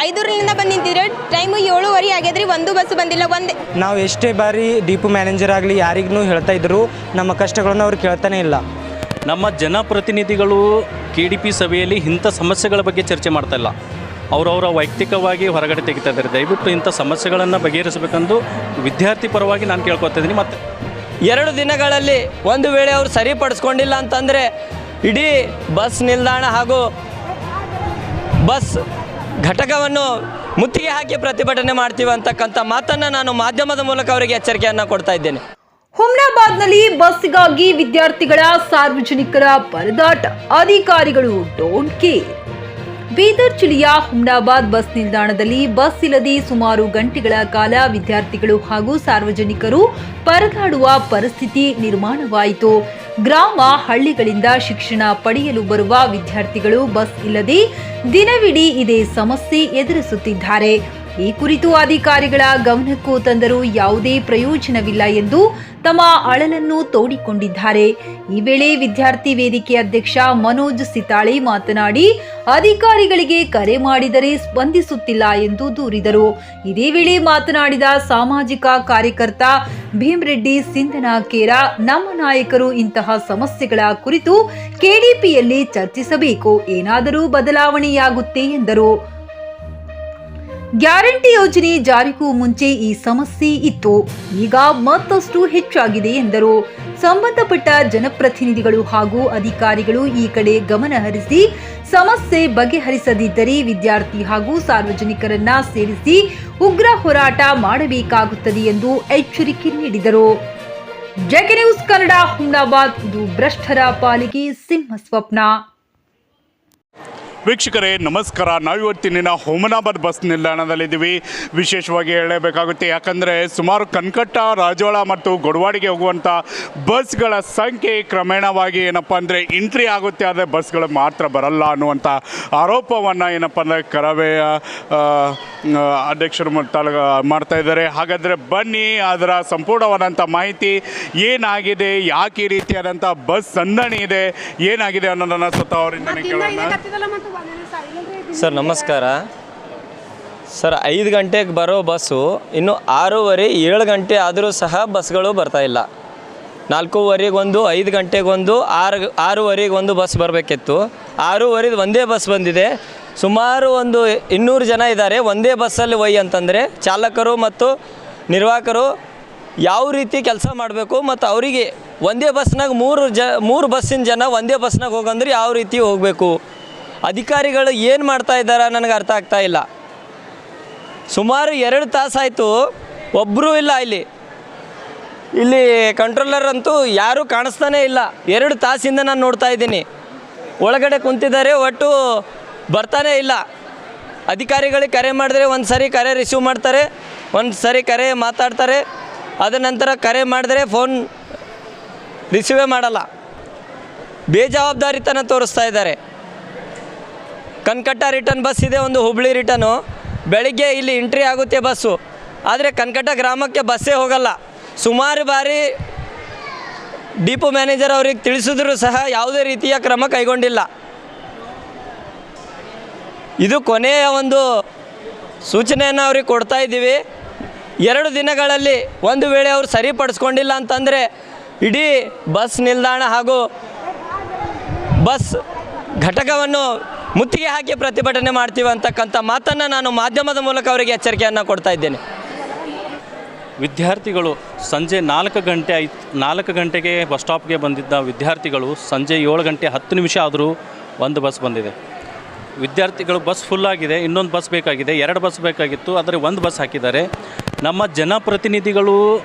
5ರಿಂದ ಬಂದು ನಿಂತಿದ್ರೆ ಟೈಮು 7:30 ಆಗ್ಯದ್ರಿ, ಒಂದು ಬಸ್ ಬಂದಿಲ್ಲ. ನಾವು ಎಷ್ಟೇ ಬಾರಿ ಡಿಪೋ ಮ್ಯಾನೇಜರ್ ಆಗಲಿ ಯಾರಿಗೂ ಹೇಳ್ತಾ ಇದ್ರು, ನಮ್ಮ ಕಷ್ಟಗಳನ್ನು ಅವ್ರು ಕೇಳ್ತಾನೆ ಇಲ್ಲ. ನಮ್ಮ ಜನಪ್ರತಿನಿಧಿಗಳು KDP ಸಭೆಯಲ್ಲಿ ಇಂಥ ಸಮಸ್ಯೆಗಳ ಬಗ್ಗೆ ಚರ್ಚೆ ಮಾಡ್ತಾ ಇಲ್ಲ. ಅವರವರ ವೈಯಕ್ತಿಕವಾಗಿ ಹೊರಗಡೆ ತೆಗಿತಾ ಇದ್ದಾರೆ. ದಯವಿಟ್ಟು ಇಂಥ ಸಮಸ್ಯೆಗಳನ್ನು ಬಗೆಹರಿಸಬೇಕೆಂದು ವಿದ್ಯಾರ್ಥಿ ಪರವಾಗಿ ನಾನು ಕೇಳ್ಕೊತಾ ಇದ್ದೀನಿ. ಮತ್ತು 2 ದಿನಗಳಲ್ಲಿ ಒಂದು ವೇಳೆ ಅವರು ಸರಿಪಡಿಸ್ಕೊಂಡಿಲ್ಲ ಅಂತಂದರೆ ಇಡೀ ಬಸ್ ನಿಲ್ದಾಣ ಹಾಗೂ ಬಸ್ ಘಟಕವನ್ನು ಮುತ್ತಿಗೆ ಹಾಕಿ ಪ್ರತಿಭಟನೆ ಮಾಡ್ತೀವಿ ಅಂತಕ್ಕಂಥ ಮಾತನ್ನು ನಾನು ಮಾಧ್ಯಮದ ಮೂಲಕ ಅವರಿಗೆ ಎಚ್ಚರಿಕೆಯನ್ನು ಕೊಡ್ತಾ ಇದ್ದೇನೆ. ಹುಮ್ನಾಬಾದ್ನಲ್ಲಿ ಬಸ್ಸಿಗಾಗಿ ವಿದ್ಯಾರ್ಥಿಗಳ ಸಾರ್ವಜನಿಕರ ಪರದಾಟ, ಅಧಿಕಾರಿಗಳು ಡೋಂಟ್ ಕೇರ್. ಬೀದರ್ ಜಿಲ್ಲೆಯ ಹುಮ್ನಾಬಾದ್ ಬಸ್ ನಿಲ್ದಾಣದಲ್ಲಿ ಬಸ್ ಇಲ್ಲದೆ ಸುಮಾರು ಗಂಟೆಗಳ ಕಾಲ ವಿದ್ಯಾರ್ಥಿಗಳು ಹಾಗೂ ಸಾರ್ವಜನಿಕರು ಪರದಾಡುವ ಪರಿಸ್ಥಿತಿ ನಿರ್ಮಾಣವಾಯಿತು. ಗ್ರಾಮ ಹಳ್ಳಿಗಳಿಂದ ಶಿಕ್ಷಣ ಪಡೆಯಲು ಬರುವ ವಿದ್ಯಾರ್ಥಿಗಳು ಬಸ್ ಇಲ್ಲದೆ ದಿನವಿಡೀ ಇದೇ ಸಮಸ್ಯೆ ಎದುರಿಸುತ್ತಿದ್ದಾರೆ. ಈ ಕುರಿತು ಅಧಿಕಾರಿಗಳ ಗಮನಕ್ಕೂ ತಂದರೂ ಯಾವುದೇ ಪ್ರಯೋಜನವಿಲ್ಲ ಎಂದು ತಮ್ಮ ಅಳಲನ್ನು ತೋಡಿಕೊಂಡಿದ್ದಾರೆ. ಈ ವೇಳೆ ವಿದ್ಯಾರ್ಥಿ ವೇದಿಕೆ ಅಧ್ಯಕ್ಷ ಮನೋಜ್ ಸಿತಾಳೆ ಮಾತನಾಡಿ, ಅಧಿಕಾರಿಗಳಿಗೆ ಕರೆ ಮಾಡಿದರೆ ಸ್ಪಂದಿಸುತ್ತಿಲ್ಲ ಎಂದು ದೂರಿದರು. ಇದೇ ವೇಳೆ ಮಾತನಾಡಿದ ಸಾಮಾಜಿಕ ಕಾರ್ಯಕರ್ತ ಭೀಮರೆಡ್ಡಿ ಸಿಂಧನಾಕೇರ, ನಮ್ಮ ನಾಯಕರು ಇಂತಹ ಸಮಸ್ಯೆಗಳ ಕುರಿತು KDPಯಲ್ಲಿ ಚರ್ಚಿಸಬೇಕು, ಏನಾದರೂ ಬದಲಾವಣೆಯಾಗುತ್ತೆ ಎಂದರು. ಗ್ಯಾರಂಟಿ ಯೋಜನೆ ಜಾರಿಗೂ ಮುಂಚೆ ಈ ಸಮಸ್ಯೆ ಇತ್ತು, ಈಗ ಮತ್ತಷ್ಟು ಹೆಚ್ಚಾಗಿದೆ ಎಂದರು. ಸಂಬಂಧಪಟ್ಟ ಜನಪ್ರತಿನಿಧಿಗಳು ಹಾಗೂ ಅಧಿಕಾರಿಗಳು ಈ ಕಡೆ ಗಮನ ಹರಿಸಿ ಸಮಸ್ಯೆ ಬಗೆಹರಿಸದಿದ್ದರೆ ವಿದ್ಯಾರ್ಥಿ ಹಾಗೂ ಸಾರ್ವಜನಿಕರನ್ನ ಸೇರಿಸಿ ಉಗ್ರ ಹೋರಾಟ ಮಾಡಬೇಕಾಗುತ್ತದೆ ಎಂದು ಎಚ್ಚರಿಕೆ ನೀಡಿದರು. JK news Kannada, Humnabad. ಇದು ಭ್ರಷ್ಟರ ಪಾಲಿಗೆ ಸಿಂಹ ಸ್ವಪ್ನ. ವೀಕ್ಷಕರೇ ನಮಸ್ಕಾರ. ನಾವಿವತ್ತಿನ ಹುಮ್ನಾಬಾದ್ ಬಸ್ ನಿಲ್ದಾಣದಲ್ಲಿದ್ದೀವಿ. ವಿಶೇಷವಾಗಿ ಹೇಳಬೇಕಾಗುತ್ತೆ, ಯಾಕಂದರೆ ಸುಮಾರು ಕನ್ಕಟ್ಟ, ರಾಜೋಳ ಮತ್ತು ಗೊಡವಾಡಿಗೆ ಹೋಗುವಂಥ ಬಸ್ಗಳ ಸಂಖ್ಯೆ ಕ್ರಮೇಣವಾಗಿ ಏನಪ್ಪ ಅಂದರೆ ಎಂಟ್ರಿ ಆಗುತ್ತೆ, ಆದರೆ ಬಸ್ಗಳು ಮಾತ್ರ ಬರಲ್ಲ ಅನ್ನುವಂಥ ಆರೋಪವನ್ನು ಏನಪ್ಪ ಅಂದರೆ ಕರವೇ ಅಧ್ಯಕ್ಷರು ಮಾಡ್ತಾ ಇದ್ದಾರೆ. ಹಾಗಾದರೆ ಬನ್ನಿ, ಅದರ ಸಂಪೂರ್ಣವಾದಂಥ ಮಾಹಿತಿ ಏನಾಗಿದೆ, ಯಾಕೆ ಈ ರೀತಿಯಾದಂಥ ಬಸ್ ಸಂದಣಿ ಇದೆ, ಏನಾಗಿದೆ ಅನ್ನೋದನ್ನು ಸ್ವತಃ ಅವರಿಂದನೇ ಕೇಳೋಣ. ಸರ್ ನಮಸ್ಕಾರ. ಸರ್ 5 ಗಂಟೆಗೆ ಬರೋ ಬಸ್ಸು ಇನ್ನು 6:30, 7 ಗಂಟೆ ಆದರೂ ಸಹ ಬಸ್ಗಳು ಬರ್ತಾಯಿಲ್ಲ. 4:15 ಒಂದು, 5 ಗಂಟೆಗೆ ಒಂದು, 6:30 ಒಂದು ಬಸ್ ಬರಬೇಕಿತ್ತು. 6:30 ಒಂದೇ ಬಸ್ ಬಂದಿದೆ. ಸುಮಾರು ಒಂದು 200 ಜನ ಇದ್ದಾರೆ ಒಂದೇ ಬಸ್ಸಲ್ಲಿ ಅಂತಂದರೆ ಚಾಲಕರು ಮತ್ತು ನಿರ್ವಾಹಕರು ಯಾವ ರೀತಿ ಕೆಲಸ ಮಾಡಬೇಕು, ಮತ್ತು ಅವರಿಗೆ ಒಂದೇ ಬಸ್ನಾಗ 3 ಬಸ್ಸಿನ ಜನ ಒಂದೇ ಬಸ್ನಾಗ ಹೋಗಂದ್ರೆ ಯಾವ ರೀತಿ ಹೋಗಬೇಕು, ಅಧಿಕಾರಿಗಳು ಏನು ಮಾಡ್ತಾ ಇದ್ದಾರೆ ನನಗೆ ಅರ್ಥ ಆಗ್ತಾ ಇಲ್ಲ. ಸುಮಾರು 2 ತಾಸಾಯಿತು, ಒಬ್ಬರೂ ಇಲ್ಲ. ಇಲ್ಲಿ ಕಂಟ್ರೋಲರ್ ಅಂತೂ ಯಾರೂ ಕಾಣಿಸ್ತಾನೇ ಇಲ್ಲ. 2 ತಾಸಿಂದ ನಾನು ನೋಡ್ತಾ ಇದ್ದೀನಿ. ಒಳಗಡೆ ಕುಂತಿದ್ದಾರೆ, ಒಟ್ಟು ಬರ್ತಾನೇ ಇಲ್ಲ. ಅಧಿಕಾರಿಗಳಿಗೆ ಕರೆ ಮಾಡಿದ್ರೆ ಒಂದು ಸರಿ ಕರೆ ರಿಸೀವ್ ಮಾಡ್ತಾರೆ, ಒಂದು ಸರಿ ಕರೆ ಮಾತಾಡ್ತಾರೆ, ಅದ ನಂತರ ಕರೆ ಮಾಡಿದ್ರೆ ಫೋನ್ ರಿಸೀವೇ ಮಾಡಲ್ಲ. ಬೇಜವಾಬ್ದಾರಿತನ ತೋರಿಸ್ತಾ ಇದ್ದಾರೆ. ಕನ್ಕಟ್ಟ ರಿಟರ್ನ್ ಬಸ್ ಇದೆ, ಒಂದು ಹುಬ್ಳಿ ರಿಟರ್ನು. ಬೆಳಿಗ್ಗೆ ಇಲ್ಲಿ ಎಂಟ್ರಿ ಆಗುತ್ತೆ ಬಸ್ಸು, ಆದರೆ ಕನ್ಕಟ್ಟ ಗ್ರಾಮಕ್ಕೆ ಬಸ್ಸೇ ಹೋಗಲ್ಲ. ಸುಮಾರು ಬಾರಿ ಡಿಪೋ ಮ್ಯಾನೇಜರ್ ಅವ್ರಿಗೆ ತಿಳಿಸಿದ್ರು ಸಹ ಯಾವುದೇ ರೀತಿಯ ಕ್ರಮ ಕೈಗೊಂಡಿಲ್ಲ. ಇದು ಕೊನೆಯ ಒಂದು ಸೂಚನೆಯನ್ನು ಅವ್ರಿಗೆ ಕೊಡ್ತಾ ಇದ್ದೀವಿ. 2 ದಿನಗಳಲ್ಲಿ ಒಂದು ವೇಳೆ ಅವರು ಸರಿಪಡಿಸ್ಕೊಂಡಿಲ್ಲ ಅಂತಂದರೆ ಇಡೀ ಬಸ್ ನಿಲ್ದಾಣ ಹಾಗೂ ಬಸ್ ಘಟಕವನ್ನು ಮುತ್ತಿಗೆ ಹಾಕಿ ಪ್ರತಿಭಟನೆ ಮಾಡ್ತೀವಿ ಅಂತಕ್ಕಂಥ ಮಾತನ್ನು ನಾನು ಮಾಧ್ಯಮದ ಮೂಲಕ ಅವರಿಗೆ ಎಚ್ಚರಿಕೆಯನ್ನು ಕೊಡ್ತಾ ಇದ್ದೇನೆ. ವಿದ್ಯಾರ್ಥಿಗಳು ಸಂಜೆ 4 ಗಂಟೆಗೆ ಬಸ್ ಸ್ಟಾಪ್ಗೆ ಬಂದಿದ್ದ ವಿದ್ಯಾರ್ಥಿಗಳು ಸಂಜೆ 7 ಗಂಟೆ 10 ನಿಮಿಷ ಆದರೂ ಒಂದು ಬಸ್ ಬಂದಿದೆ. ವಿದ್ಯಾರ್ಥಿಗಳು ಬಸ್ ಫುಲ್ಲಾಗಿದೆ, ಇನ್ನೊಂದು ಬಸ್ ಬೇಕಾಗಿದೆ, 2 ಬಸ್ ಬೇಕಾಗಿತ್ತು, ಆದರೆ 1 ಬಸ್ ಹಾಕಿದ್ದಾರೆ. ನಮ್ಮ ಜನಪ್ರತಿನಿಧಿಗಳು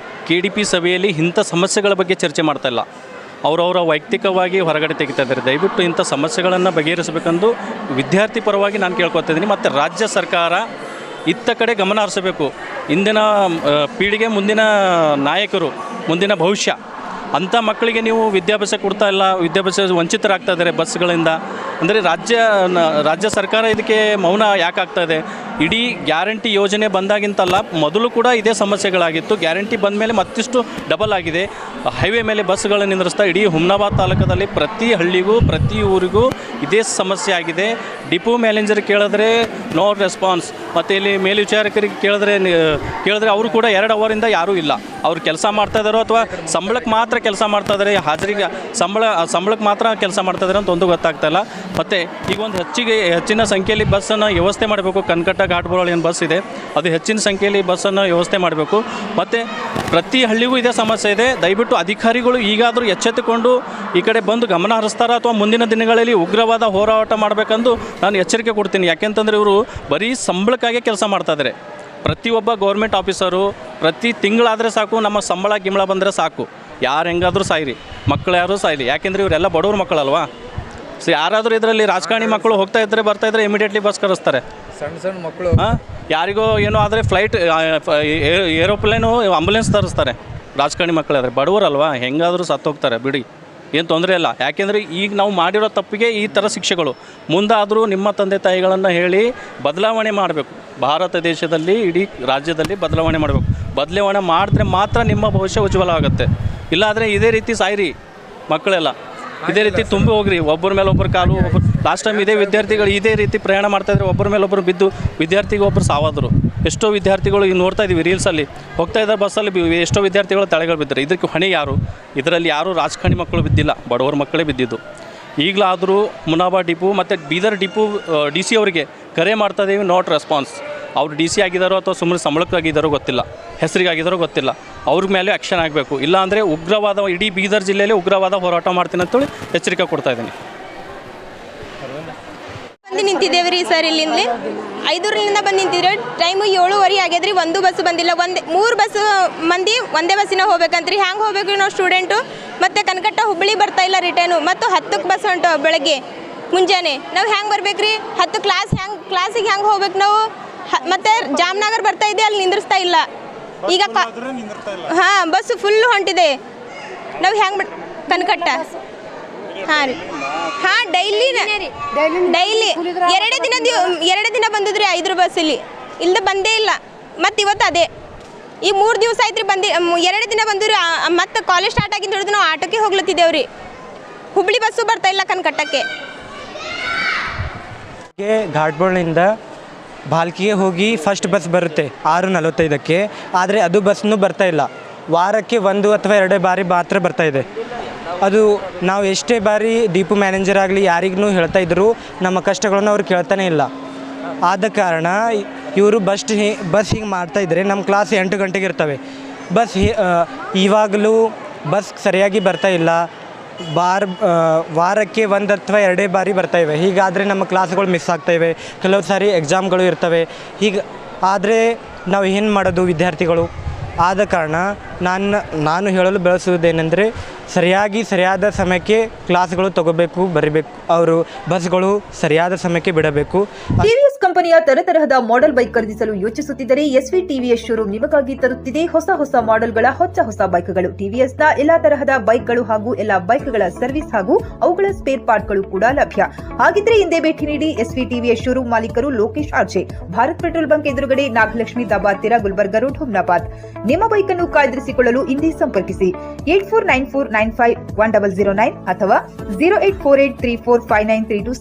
KDP ಸಭೆಯಲ್ಲಿ ಇಂಥ ಸಮಸ್ಯೆಗಳ ಬಗ್ಗೆ ಚರ್ಚೆ ಮಾಡ್ತಾ ಇಲ್ಲ. ಅವರವರ ವೈಯಕ್ತಿಕವಾಗಿ ಹೊರಗಡೆ ತೆಗಿತಾ ಇದ್ದಾರೆ. ದಯವಿಟ್ಟು ಇಂಥ ಸಮಸ್ಯೆಗಳನ್ನು ಬಗೆಹರಿಸಬೇಕೆಂದು ವಿದ್ಯಾರ್ಥಿ ಪರವಾಗಿ ನಾನು ಕೇಳ್ಕೊತಾ ಇದ್ದೀನಿ. ಮತ್ತು ರಾಜ್ಯ ಸರ್ಕಾರ ಇತ್ತ ಕಡೆ ಗಮನ ಹರಿಸಬೇಕು. ಇಂದಿನ ಪೀಳಿಗೆ ಮುಂದಿನ ನಾಯಕರು, ಮುಂದಿನ ಭವಿಷ್ಯ. ಅಂಥ ಮಕ್ಕಳಿಗೆ ನೀವು ವಿದ್ಯಾಭ್ಯಾಸ ಕೊಡ್ತಾ ಇಲ್ಲ, ವಿದ್ಯಾಭ್ಯಾಸ ವಂಚಿತರಾಗ್ತಾ ಇದ್ದಾರೆ ಬಸ್ಗಳಿಂದ. ಅಂದರೆ ರಾಜ್ಯ ಸರ್ಕಾರ ಇದಕ್ಕೆ ಮೌನ ಯಾಕಾಗ್ತಾ ಇದೆ? ಇಡೀ ಗ್ಯಾರಂಟಿ ಯೋಜನೆ ಬಂದಾಗಿಂತಲ್ಲ, ಮೊದಲು ಕೂಡ ಇದೇ ಸಮಸ್ಯೆಗಳಾಗಿತ್ತು. ಗ್ಯಾರಂಟಿ ಬಂದ ಮೇಲೆ ಮತ್ತಿಷ್ಟು ಡಬಲ್ ಆಗಿದೆ. ಹೈವೇ ಮೇಲೆ ಬಸ್ಗಳನ್ನು ನಿಂದ್ರಿಸ್ತಾ ಇಡೀ ಹುಮ್ನಾಬಾದ್ ತಾಲೂಕದಲ್ಲಿ ಪ್ರತಿ ಹಳ್ಳಿಗೂ ಪ್ರತಿ ಊರಿಗೂ ಇದೇ ಸಮಸ್ಯೆ ಆಗಿದೆ. ಡಿಪೋ ಮ್ಯಾನೇಜರ್ ಕೇಳಿದ್ರೆ ನೋ ರೆಸ್ಪಾನ್ಸ್, ಮತ್ತು ಇಲ್ಲಿ ಮೇಲ್ವಿಚಾರಕರಿಗೆ ಕೇಳಿದ್ರೆ ಅವರು ಕೂಡ 2 ಅವರಿಂದ ಯಾರೂ ಇಲ್ಲ. ಅವ್ರು ಕೆಲಸ ಮಾಡ್ತಾಯಿದ್ದಾರೋ ಅಥವಾ ಸಂಬಳಕ್ಕೆ ಮಾತ್ರ ಕೆಲಸ ಮಾಡ್ತಾಯಿದ್ದಾರೆ, ಹಾಜರಿಗೆ ಸಂಬಳಕ್ಕೆ ಮಾತ್ರ ಕೆಲಸ ಮಾಡ್ತಾಯಿದ್ದಾರೆ ಅಂತ ಒಂದು ಗೊತ್ತಾಗ್ತಾಯಿಲ್ಲ. ಮತ್ತು ಈಗ ಒಂದು ಹೆಚ್ಚಿನ ಸಂಖ್ಯೆಯಲ್ಲಿ ಬಸ್ಸನ್ನು ವ್ಯವಸ್ಥೆ ಮಾಡಬೇಕು. ಕನಕಟ್ಟ ಘಾಟ್ಬೋಳ್ ಏನು ಬಸ್ ಇದೆ ಅದು ಹೆಚ್ಚಿನ ಸಂಖ್ಯೆಯಲ್ಲಿ ಬಸ್ಸನ್ನು ವ್ಯವಸ್ಥೆ ಮಾಡಬೇಕು. ಮತ್ತು ಪ್ರತಿ ಹಳ್ಳಿಗೂ ಇದೇ ಸಮಸ್ಯೆ ಇದೆ. ದಯವಿಟ್ಟು ಅಧಿಕಾರಿಗಳು ಈಗಾದರೂ ಎಚ್ಚೆತ್ತುಕೊಂಡು ಈ ಕಡೆ ಬಂದು ಗಮನ ಹರಿಸ್ತಾರ ಅಥವಾ ಮುಂದಿನ ದಿನಗಳಲ್ಲಿ ಉಗ್ರವಾದ ಹೋರಾಟ ಮಾಡಬೇಕೆಂದು ನಾನು ಎಚ್ಚರಿಕೆ ಕೊಡ್ತೀನಿ. ಯಾಕೆಂತಂದರೆ ಇವರು ಬರೀ ಸಂಬಳಕ್ಕಾಗಿ ಕೆಲಸ ಮಾಡ್ತಾಯಿದ್ದಾರೆ. ಪ್ರತಿಯೊಬ್ಬ ಗೌರ್ಮೆಂಟ್ ಆಫೀಸರು ಪ್ರತಿ ತಿಂಗಳಾದರೆ ಸಾಕು, ನಮ್ಮ ಸಂಬಳ ಗಿಂಬಳ ಬಂದರೆ ಸಾಕು, ಯಾರು ಹೆಂಗಾದರೂ ಸಾಯಿರಿ, ಮಕ್ಕಳು ಯಾರೂ ಸಾಯಲಿ. ಯಾಕೆಂದರೆ ಇವರೆಲ್ಲ ಬಡವ್ರ ಮಕ್ಕಳಲ್ವಾ. ಸೊ ಯಾರಾದರೂ ಇದರಲ್ಲಿ ರಾಜಕಾರಣಿ ಮಕ್ಕಳು ಬರ್ತಾಯಿದ್ರೆ ಇಮಿಡಿಯೇಟ್ಲಿ ಬಸ್ ಕರೆಸ್ತಾರೆ. ಸಣ್ಣ ಮಕ್ಕಳು ಯಾರಿಗೋ ಏನೋ ಆದರೆ ಫ್ಲೈಟ್ ಏರೋಪ್ಲೇನು ಆಂಬುಲೆನ್ಸ್ ತರಿಸ್ತಾರೆ. ರಾಜಕಾರಣಿ ಮಕ್ಕಳಾದರೆ ಬಡವರಲ್ವಾ, ಹೆಂಗಾದರೂ ಸತ್ತೋಗ್ತಾರೆ ಬಿಡಿ, ಏನು ತೊಂದರೆ ಇಲ್ಲ. ಯಾಕೆಂದರೆ ಈಗ ನಾವು ಮಾಡಿರೋ ತಪ್ಪಿಗೆ ಈ ಥರ ಶಿಕ್ಷೆಗಳು. ಮುಂದಾದರೂ ನಿಮ್ಮ ತಂದೆ ತಾಯಿಗಳನ್ನು ಹೇಳಿ ಬದಲಾವಣೆ ಮಾಡಬೇಕು. ಭಾರತ ದೇಶದಲ್ಲಿ ಇಡೀ ರಾಜ್ಯದಲ್ಲಿ ಬದಲಾವಣೆ ಮಾಡಬೇಕು. ಬದಲಾವಣೆ ಮಾಡಿದ್ರೆ ಮಾತ್ರ ನಿಮ್ಮ ಭವಿಷ್ಯ ಉಜ್ವಲ ಆಗುತ್ತೆ. ಇಲ್ಲಾಂದರೆ ಇದೇ ರೀತಿ ಸಾಯಿರಿ ಮಕ್ಕಳೆಲ್ಲ, ಇದೇ ರೀತಿ ತುಂಬಿ ಹೋಗ್ರಿ, ಒಬ್ಬರ ಮೇಲೆ ಒಬ್ಬರು ಕಾಲು. ಲಾಸ್ಟ್ ಟೈಮ್ ಇದೇ ವಿದ್ಯಾರ್ಥಿಗಳು ಇದೇ ರೀತಿ ಪ್ರಯಾಣ ಮಾಡ್ತಾಯಿದ್ರೆ ಒಬ್ಬರ ಮೇಲೆ ಒಬ್ಬರು ಬಿದ್ದು ವಿದ್ಯಾರ್ಥಿಗೆ ಒಬ್ಬರು ಸಾವಾದರು. ಎಷ್ಟೋ ವಿದ್ಯಾರ್ಥಿಗಳು ಈಗ ನೋಡ್ತಾ ಇದ್ದೀವಿ ರೀಲ್ಸಲ್ಲಿ ಹೋಗ್ತಾ ಇದ್ದಾರೆ, ಬಸ್ಸಲ್ಲಿ ಎಷ್ಟೋ ವಿದ್ಯಾರ್ಥಿಗಳು ತಲೆಗಳು ಬಿದ್ದರು. ಇದಕ್ಕೆ ಹೊಣೆ ಯಾರು? ಇದರಲ್ಲಿ ಯಾರೂ ರಾಜಕಾರಣಿ ಮಕ್ಕಳು ಬಿದ್ದಿಲ್ಲ, ಬಡವರ ಮಕ್ಕಳೇ ಬಿದ್ದಿದ್ದು. ಈಗಲಾದರೂ ಮುನಾಬಾ ಡಿಪೋ ಮತ್ತು ಬೀದರ್ ಡಿಪೋ DC ಅವರಿಗೆ ಕರೆ ಮಾಡ್ತಾ ಇದ್ದೀವಿ, ನಾಟ್ ರೆಸ್ಪಾನ್ಸ್. ಅವ್ರು DC ಆಗಿದ್ದಾರೋ ಅಥವಾ ಸುಮ್ಮನೆ ಸಂಬಳಕ್ಕಾಗಿದ್ದಾರೋ ಗೊತ್ತಿಲ್ಲ, ಹೆಸರಿಗಾಗಿದ್ದಾರೋ ಗೊತ್ತಿಲ್ಲ. ಅವ್ರ ಮೇಲೆ ಆ್ಯಕ್ಷನ್ ಆಗಬೇಕು. ಇಲ್ಲಾಂದರೆ ಉಗ್ರವಾದ ಇಡೀ ಬೀದರ್ ಜಿಲ್ಲೆಯಲ್ಲಿ ಉಗ್ರವಾದ ಹೋರಾಟ ಮಾಡ್ತೀನಿ ಅಂತೇಳಿ ಎಚ್ಚರಿಕೆ ಕೊಡ್ತಾ ಇದ್ದೀನಿ. ಬಂದು ನಿಂತಿದ್ದೇವೆ ರೀ ಸರ್. ಇಲ್ಲಿಂದಲೇ 5 ಬಂದು ನಿಂತಿದ್ರೆ ಟೈಮು 7:30 ಆಗ್ಯದ್ರಿ. ಒಂದು ಬಸ್ ಬಂದಿಲ್ಲ. 3 ಬಸ್ ಮಂದಿ ಒಂದೇ ಬಸ್ಸಿನ ಹೋಗ್ಬೇಕಂತ್ರಿ. ಹ್ಯಾಂಗೆ ಹೋಗ್ಬೇಕು ನಾವು ಸ್ಟೂಡೆಂಟು? ಮತ್ತು ಕನಕಟ್ಟ ಹುಬ್ಬಳ್ಳಿ ಬರ್ತಾ ಇಲ್ಲ ರಿಟರ್ನು. ಮತ್ತು 10ಕ್ಕೆ ಬಸ್ ಹೊಂಟು ಬೆಳಗ್ಗೆ ಮುಂಜಾನೆ. ನಾವು ಹ್ಯಾಂಗೆ ಬರ್ಬೇಕು ರೀ? 10 ಕ್ಲಾಸಿಗೆ ಹ್ಯಾಂಗೆ ಹೋಗ್ಬೇಕು ನಾವು? ಮತ್ತು ಜಾಮ್ನಗರ್ ಬರ್ತಾ ಇದೆ, ಅಲ್ಲಿ ನಿಂದ್ರಿಸ್ತಾ ಇಲ್ಲ. ಈಗ ಹಾಂ, ಬಸ್ಸು ಫುಲ್ಲು ಹೊಂಟಿದೆ. ನಾವು ಹ್ಯಾಂಗೆ ಕನಕಟ್ಟ ಹಾಂ ರೀ. ಹಾಂ, ಡೈಲಿ 2 ದಿನ ಬಂದಿದ್ರಿ 5 ಬಸ್ ಇಲ್ಲಿ ಇಲ್ಲದೆ ಬಂದೇ ಇಲ್ಲ. ಮತ್ತು ಇವತ್ತು ಅದೇ ಈ 3 ದಿವಸ ಆಯ್ತು ರೀ. 2 ದಿನ ಬಂದಿರಿ. ಮತ್ತು ಕಾಲೇಜ್ ಸ್ಟಾರ್ಟ್ ಆಗಿದ್ದು ಹಿಡಿದು ನಾವು ಆಟೋಕ್ಕೆ ಹೋಗ್ಲತ್ತಿದ್ದೇವೆ ರೀ. ಹುಬ್ಬಳ್ಳಿ ಬಸ್ಸು ಬರ್ತಾ ಇಲ್ಲ ಕನಕಟ್ಟಕ್ಕೆ. ಘಾಟ್ಬೋಳ್ನಿಂದ ಭಾಲ್ಕಿಗೆ ಹೋಗಿ ಫಸ್ಟ್ ಬಸ್ ಬರುತ್ತೆ 6:45ಕ್ಕೆ. ಆದರೆ ಅದು ಬಸ್ನೂ ಬರ್ತಾ ಇಲ್ಲ. ವಾರಕ್ಕೆ 1 ಅಥವಾ 2 ಬಾರಿ ಮಾತ್ರ ಬರ್ತಾ ಇದೆ. ಅದು ನಾವು ಎಷ್ಟೇ ಬಾರಿ ಡಿಪೋ ಮ್ಯಾನೇಜರ್ ಆಗಲಿ ಯಾರಿಗೂ ಹೇಳ್ತಾ ಇದ್ದರೂ ನಮ್ಮ ಕಷ್ಟಗಳನ್ನು ಅವ್ರು ಕೇಳ್ತಾನೆ ಇಲ್ಲ. ಆದ ಕಾರಣ ಇವರು ಬಸ್ ಹಿಂಗೆ ಮಾಡ್ತಾಯಿದ್ರೆ ನಮ್ಮ ಕ್ಲಾಸ್ 8 ಗಂಟೆಗೆ ಇರ್ತವೆ. ಬಸ್ ಇವಾಗಲೂ ಬಸ್ ಸರಿಯಾಗಿ ಬರ್ತಾ ಇಲ್ಲ. ವಾರಕ್ಕೆ 1 ಅಥವಾ 2 ಬಾರಿ ಬರ್ತಾಯಿವೆ. ಹೀಗಾದರೆ ನಮ್ಮ ಕ್ಲಾಸ್ಗಳು ಮಿಸ್ ಆಗ್ತಾಯಿವೆ. ಕೆಲವು ಸಾರಿ ಎಕ್ಸಾಮ್ಗಳು ಇರ್ತವೆ. ಹೀಗೆ ಆದರೆ ನಾವು ಏನು ಮಾಡೋದು ವಿದ್ಯಾರ್ಥಿಗಳು? ಆದ ಕಾರಣ ನಾನು ಹೇಳಲು ಬೆಳೆಸುವುದೇನೆಂದರೆ ಸರಿಯಾದ ಸಮಯಕ್ಕೆ ಕ್ಲಾಸ್ಗಳು ತಗೋಬೇಕು, ಬರೀಬೇಕು. ಅವರು ಬಸ್ಗಳು ಸರಿಯಾದ ಸಮಯಕ್ಕೆ ಬಿಡಬೇಕು. ಟಿವಿಎಸ್ ಕಂಪನಿಯ ತರತರಹದ ಮಾಡೆಲ್ ಬೈಕ್ ಖರೀದಿಸಲು ಯೋಚಿಸುತ್ತಿದ್ದರೆ ಎಸ್ವಿ ಟಿವಿಎಸ್ ಶೋರೂಮ್ ನಿಮಗಾಗಿ ತರುತ್ತಿದೆ ಹೊಸ ಮಾಡೆಲ್ಗಳ ಹೊಸ ಬೈಕ್ಗಳು. ಟಿವಿಎಸ್ನ ಎಲ್ಲಾ ತರಹದ ಬೈಕ್ಗಳು ಹಾಗೂ ಎಲ್ಲಾ ಬೈಕ್ಗಳ ಸರ್ವಿಸ್ ಹಾಗೂ ಅವುಗಳ ಸ್ಪೇರ್ ಪಾರ್ಟ್ಗಳು ಕೂಡ ಲಭ್ಯ. ಹಾಗಿದ್ರೆ ಹಿಂದೆ ಭೇಟಿ ನೀಡಿ. ಎಸ್ವಿ ಟಿವಿಎಸ್ ಶೋರೂಮ್ ಮಾಲೀಕರು Lokesh RJ, Bharat petrol bunk ಎದುರುಗಡೆ, ನಾಗಲಕ್ಷ್ಮಿ ದಾಬಾ ಹತ್ತಿರ, ಗುಲ್ಬರ್ಗ ರೋಡ್, ಹುಮ್ನಾಬಾದ್. ನಿಮ್ಮ ಬೈಕ್ ಅನ್ನು ಕಾಯ್ದಿರಿಸಿಕೊಳ್ಳಲು ಹಿಂದೆ ಸಂಪರ್ಕಿಸಿ 8494951009 ಅಥವಾ 0848345932.